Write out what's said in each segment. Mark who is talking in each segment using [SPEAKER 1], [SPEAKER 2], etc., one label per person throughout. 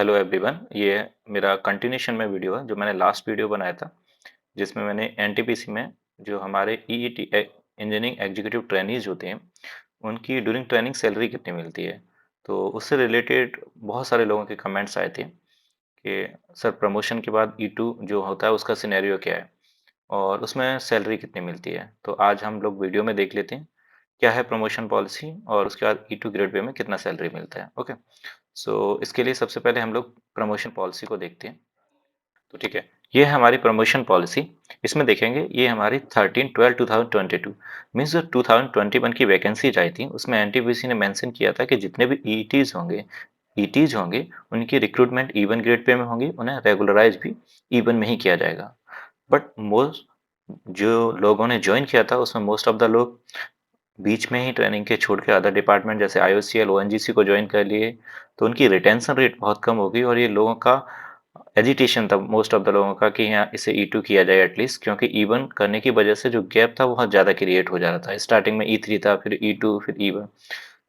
[SPEAKER 1] Hello everyone, ये मेरा continuation में वीडियो है जो मैंने लास्ट वीडियो बनाया था, जिसमें मैंने एनटीपीसी में जो हमारे ईईटी इंजीनियरिंग एग्जीक्यूटिव ट्रेनीज होते हैं, उनकी ड्यूरिंग ट्रेनिंग सैलरी कितनी मिलती है। तो उससे रिलेटेड बहुत सारे लोगों के कमेंट्स आए थे कि सर प्रमोशन के बाद ई2 जो होता है उसका सिनेरियो क्या है और उसमें सैलरी कितनी मिलती है। तो आज हम लोग वीडियो में देख लेते हैं क्या है प्रमोशन पॉलिसी और उसके बाद ई2 ग्रेड पे में कितना सैलरी मिलता है। ओके, सो इसके लिए सबसे पहले हम लोग प्रमोशन पॉलिसी को देखते हैं। तो ठीक है, ये है हमारी प्रमोशन पॉलिसी। इसमें देखेंगे ये हमारी 13/12/2022 मीन्स जो 2021 की वैकेंसी आई थी उसमें एनटीपीसी ने मेंशन किया था कि जितने भी ईटीज होंगे उनकी रिक्रूटमेंट इवन ग्रेड पे में होंगी, उन्हें रेगुलराइज भी इवन में ही किया जाएगा। बट मोस्ट जो लोगों ने ज्वाइन किया था उसमें मोस्ट ऑफ द लोग बीच में ही ट्रेनिंग के छोड़ के अदर डिपार्टमेंट जैसे आईओसीएल ओएनजीसी को ज्वाइन कर लिए, तो उनकी रिटेंशन रेट बहुत कम हो गई और ये लोगों का एजिटेशन था मोस्ट ऑफ द लोगों का कि यहाँ इसे ई2 किया जाए एटलीस्ट, क्योंकि ई1 करने की वजह से जो गैप था वो बहुत ज़्यादा क्रिएट हो जा रहा था। स्टार्टिंग में ई3 था, फिर ई2, फिर ई1।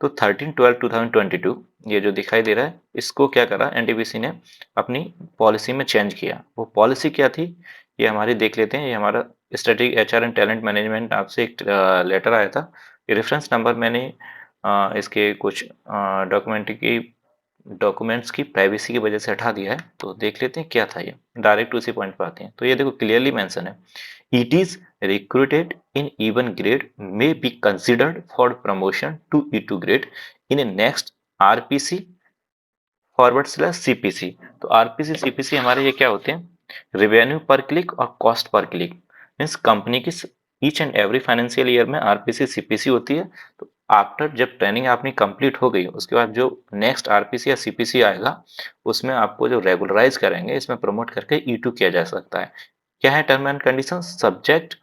[SPEAKER 1] तो 13/12/2022 ये जो दिखाई दे रहा है इसको क्या करा एनटीपीसी ने अपनी पॉलिसी में चेंज किया। वो पॉलिसी क्या थी ये हमारी देख लेते हैं। ये हमारा strategic HR and talent management आपसे एक लेटर आया था। रेफरेंस नंबर मैंने इसके कुछ डॉक्यूमेंट्स की प्राइवेसी की वजह से हटा दिया है, तो देख लेते हैं क्या था। ये डायरेक्ट उसी पॉइंट पे आते हैं। तो ये देखो क्लियरली मेंशन है, it is recruited in even grade may be considered for promotion to E two grade in a next RPC forward slash CPC. तो आरपीसी सीपीसी हमारे ये क्या होते हैं, रिवेन्यू पर क्लिक और कॉस्ट पर क्लिक। मीन्स कंपनी की each and every financial year में आरपीसी सीपीसी होती है। तो आफ्टर जब ट्रेनिंग आपकी कंप्लीट हो गई उसके बाद जो नेक्स्ट आरपीसी या सीपीसी आएगा उसमें आपको जो रेगुलराइज करेंगे इसमें प्रमोट करके ई2 किया जा सकता है। क्या है term and condition, subject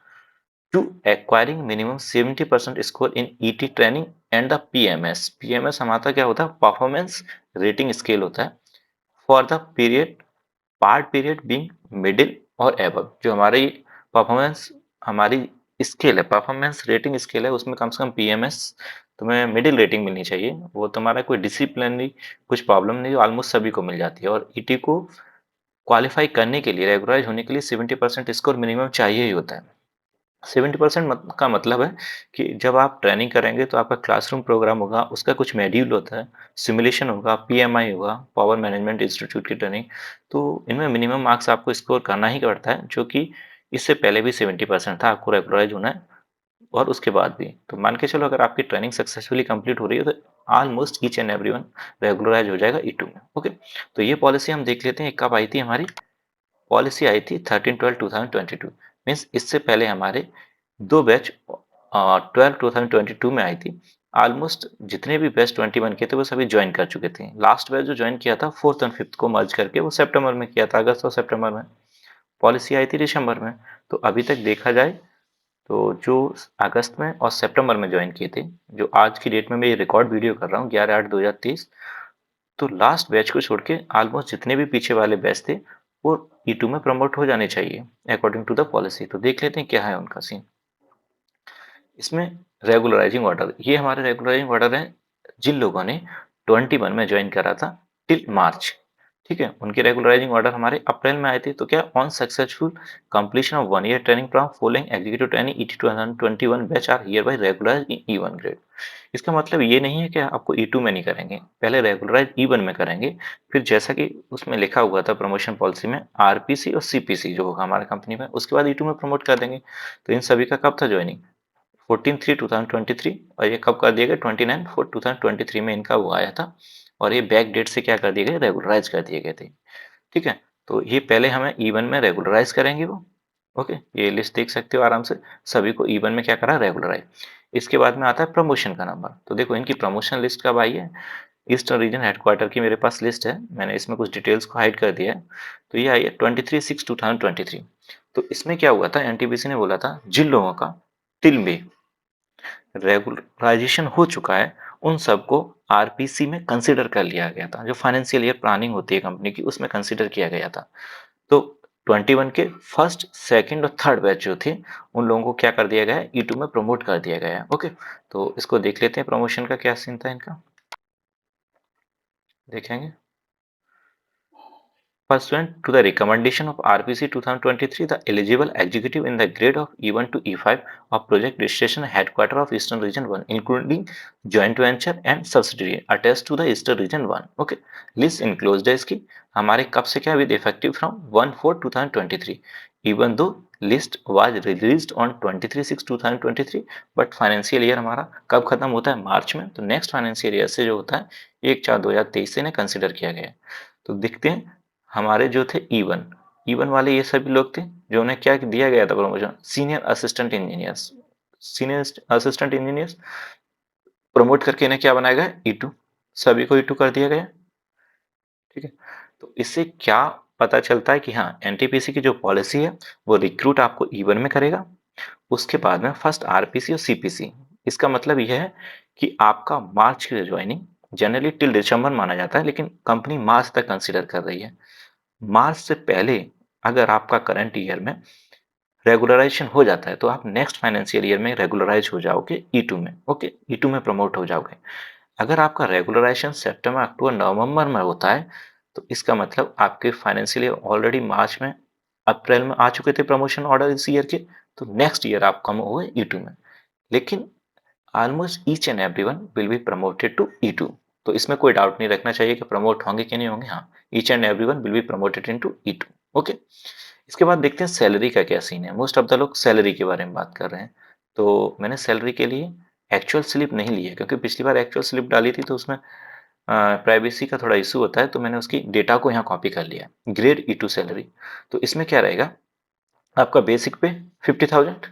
[SPEAKER 1] to acquiring minimum 70% score in ET training and the PMS। PMS हमारा क्या होता है, परफॉर्मेंस रेटिंग स्केल होता है for the period part period being middle और एबव। जो हमारी परफॉर्मेंस हमारी स्केल है, परफॉर्मेंस रेटिंग स्केल है, उसमें कम से कम पीएमएस तुम्हें मिडिल रेटिंग मिलनी चाहिए। वो तुम्हारा कोई डिसिप्लिनरी कुछ प्रॉब्लम नहीं, ऑलमोस्ट सभी को मिल जाती है। और ईटी को क्वालिफाई करने के लिए, रेगुलराइज होने के लिए 70% स्कोर मिनिमम चाहिए ही होता है। 70% का मतलब है कि जब आप ट्रेनिंग करेंगे तो आपका क्लासरूम प्रोग्राम होगा, उसका कुछ मॉड्यूल होता है, सिमुलेशन होगा, पीएमआई होगा, पावर मैनेजमेंट इंस्टीट्यूट की ट्रेनिंग। तो इनमें मिनिमम मार्क्स आपको स्कोर करना ही पड़ता है, जो कि इससे पहले भी 70% था, आपको रेगुलराइज होना है और उसके बाद भी। तो मान के चलो अगर आपकी ट्रेनिंग सक्सेसफुली कंप्लीट हो रही है तो almost each and everyone regularize हो जाएगा ई2 में। ओके, तो ये पॉलिसी हम देख लेते हैं कब आई थी। हमारी पॉलिसी आई थी 13/12/2022। मीन्स इससे पहले हमारे दो बैच 12/2022 में आई थी। ऑलमोस्ट जितने भी बैच 21 के थे वो सभी ज्वाइन कर चुके थे। लास्ट बैच जो ज्वाइन किया था 4th और 5th को मर्ज करके, वो सितंबर में किया था, अगस्त और सितंबर में। पॉलिसी आई थी दिसंबर में। तो अभी तक देखा जाए तो जो अगस्त में और सितंबर में ज्वाइन किए थे, जो आज की डेट में मैं ये रिकॉर्ड वीडियो कर रहा हूँ 11/8/2023, तो लास्ट बैच को छोड़ के ऑलमोस्ट जितने भी पीछे वाले बैच थे वो ई2 में प्रमोट हो जाने चाहिए अकॉर्डिंग टू द पॉलिसी। तो देख लेते हैं क्या है उनका सीन इसमें। रेगुलराइजिंग ऑर्डर, ये हमारे रेगुलराइजिंग ऑर्डर हैं जिन लोगों ने 21 में ज्वाइन करा था टिल मार्च। ठीक है, उनके रेगुलराइजिंग ऑर्डर हमारे अप्रैल में आए थे। तो क्या, on successful completion of 1 year training from following executive training ET 2021 batch are hereby regularize in E one grade. इसका मतलब ये नहीं है कि आपको ई2 में नहीं करेंगे, पहले रेगुलराइज ई1 में करेंगे, फिर जैसा कि उसमें लिखा हुआ था प्रमोशन पॉलिसी में आरपीसी और सीपीसी जो होगा हमारे कंपनी में, उसके बाद ई2 में प्रमोट कर देंगे। तो इन सभी का कब था ज्वाइनिंग, 14/3/2023, और ये कब कर दिए गए, 29/4/2023 में इनका वो आया था। और ये बैक डेट से क्या कर दिए गए, रेगुलराइज कर दिए गए थे। ठीक है, तो ये पहले हमें ई1 में रेगुलराइज करेंगे वो। ओके, ये लिस्ट देख सकते हो आराम से, सभी को ई1 में क्या करा, रेगुलराइज। इसके बाद में आता है प्रमोशन का नंबर। तो देखो इनकी प्रमोशन लिस्ट कब आई है, ईस्टर्न रीजन हेडक्वार्टर की मेरे पास लिस्ट है, मैंने इसमें कुछ डिटेल्स को हाइड कर दिया है। तो ये आई है 23/6/2023। तो इसमें क्या हुआ था, एनटीपीसी ने बोला था जिन लोगों का टिल में रेगुलराइजेशन हो चुका है उन सबको आरपीसी में कंसिडर कर लिया गया था। जो फाइनेंशियल ईयर प्लानिंग होती है कंपनी की उसमें कंसिडर किया गया था। तो 21 के फर्स्ट, सेकंड और थर्ड बैच जो थे उन लोगों को क्या कर दिया गया है, ई2 में प्रमोट कर दिया गया है। ओके, तो इसको देख लेते हैं प्रमोशन का क्या सीन था इनका, देखेंगे। Pursuant to the recommendation of RPC 2023, the eligible executive in the grade of E1 to E5 of project registration headquarter of Eastern Region 1, including joint venture and subsidiary attached to the Eastern Region 1. Okay, list enclosed है इसकी हमारे कब से क्या with effective from 1/4/2023. Even though list was released on 23/6/2023, but financial year हमारा कब खत्म होता है मार्च में, तो नेक्स्ट फाइनेंशियल ईयर से जो होता है 1/4/2023 से इन्हें कंसिडर किया गया है. तो देखते हैं हमारे जो थे E1 वाले ये सभी लोग थे जो उन्हें क्या दिया गया था promotion, senior assistant engineers promote करके इन्हें क्या बनाया गया E2, सभी को E2 कर दिया गया. ठीक है, तो इससे क्या पता चलता है कि हाँ एनटीपीसी की जो पॉलिसी है वो रिक्रूट आपको E1 में करेगा, उसके बाद में फर्स्ट आरपीसी और सीपीसी. इसका मतलब यह है कि आपका मार्च की ज्वाइनिंग जनरली टिल दिसंबर माना जाता है, लेकिन कंपनी मार्च तक कंसीडर कर रही है. मार्च से पहले अगर आपका करंट ईयर में रेगुलराइजेशन हो जाता है तो आप नेक्स्ट फाइनेंशियल ईयर में रेगुलराइज हो जाओगे E2 में. ओके, E2 में प्रमोट हो जाओगे. अगर आपका रेगुलराइजेशन सितंबर अक्टूबर नवंबर में होता है तो इसका मतलब आपके फाइनेंशियल ईयर ऑलरेडी मार्च में अप्रैल में आ चुके थे प्रमोशन ऑर्डर इस ईयर के, तो नेक्स्ट ईयर आप कम हो गए E2 में. लेकिन almost each and everyone will be promoted to E2. तो इसमें कोई डाउट नहीं रखना चाहिए कि प्रमोट होंगे कि नहीं होंगे. हाँ, each and everyone will be promoted into E2. Okay, इसके बाद देखते हैं सैलरी का क्या सीन है. मोस्ट ऑफ द लोग सैलरी के बारे में बात कर रहे हैं, तो मैंने सैलरी के लिए एक्चुअल स्लिप नहीं ली है क्योंकि पिछली बार एक्चुअल स्लिप डाली थी तो उसमें प्राइवेसी का थोड़ा इशू होता है, तो मैंने उसकी डेटा को यहाँ कॉपी कर लिया. ग्रेड E2 सैलरी, तो इसमें क्या रहेगा, आपका बेसिक पे 50,000.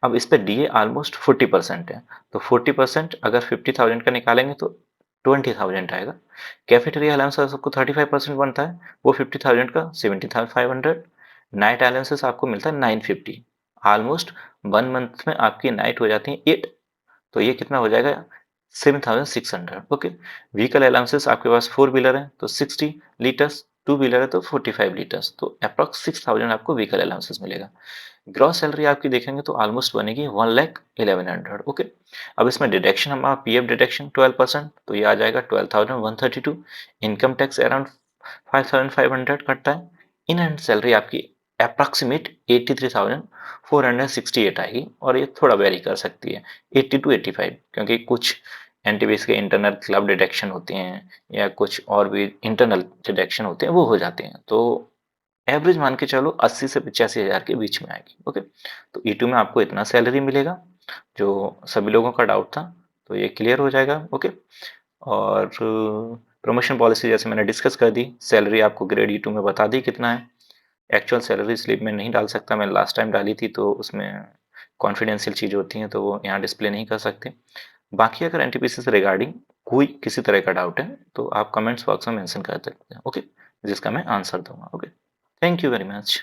[SPEAKER 1] अब इस पे डीए ऑलमोस्ट 40% है, तो 40% अगर 50,000 का निकालेंगे तो 20,000 आएगा. कैफेटेरिया अलाउंस आपको 35% बनता है, वो 50,000 का 70,500. नाइट अलाउंसेस आपको मिलता है 950. ऑलमोस्ट 1 मंथ में आपकी नाइट हो जाती है 8, तो ये कितना हो जाएगा 7,600. ओके, व्हीकल अलाउंसेस आपके पास 4 व्हीलर है तो 60 लीटर्स, 2 व्हीलर है तो 45 लीटर्स, तो अप्रॉक्स 6,000 आपको व्हीकल अलाउंसेस मिलेगा. ग्रॉस सैलरी आपकी देखेंगे तो ऑलमोस्ट बनेगी 1,11,100. ओके, अब इसमें डिडक्शन हमारा पीएफ डिडक्शन 12%, तो ये आ जाएगा 12,132. इनकम टैक्स अराउंड 5,500 कटता है. इन हैंड सैलरी आपकी अप्रॉक्सीमेट 83,468 आएगी, और ये थोड़ा वेरी कर सकती है 80 to 85, क्योंकि कुछ एनटीपीसी के इंटरनल क्लब डिडक्शन होते हैं या कुछ और भी इंटरनल डिडक्शन होते हैं वो हो जाते हैं, तो एवरेज मान के चलो 80 से 85,000 के बीच में आएगी. ओके, तो E2 में आपको इतना सैलरी मिलेगा जो सभी लोगों का डाउट था, तो ये क्लियर हो जाएगा. ओके, और प्रमोशन पॉलिसी जैसे मैंने डिस्कस कर दी, सैलरी आपको ग्रेड E2 में बता दी कितना है. एक्चुअल सैलरी स्लिप में नहीं डाल सकता, मैंने लास्ट टाइम डाली थी तो उसमें कॉन्फिडेंशियल चीज़ होती हैं तो वो यहाँ डिस्प्ले नहीं कर सकते. बाकी अगर एनटीपीसी से रिगार्डिंग कोई किसी तरह का डाउट है तो आप कमेंट्स बॉक्स में मेंशन कर सकते हैं. ओके, जिसका मैं आंसर दूंगा. Okay, thank you very much.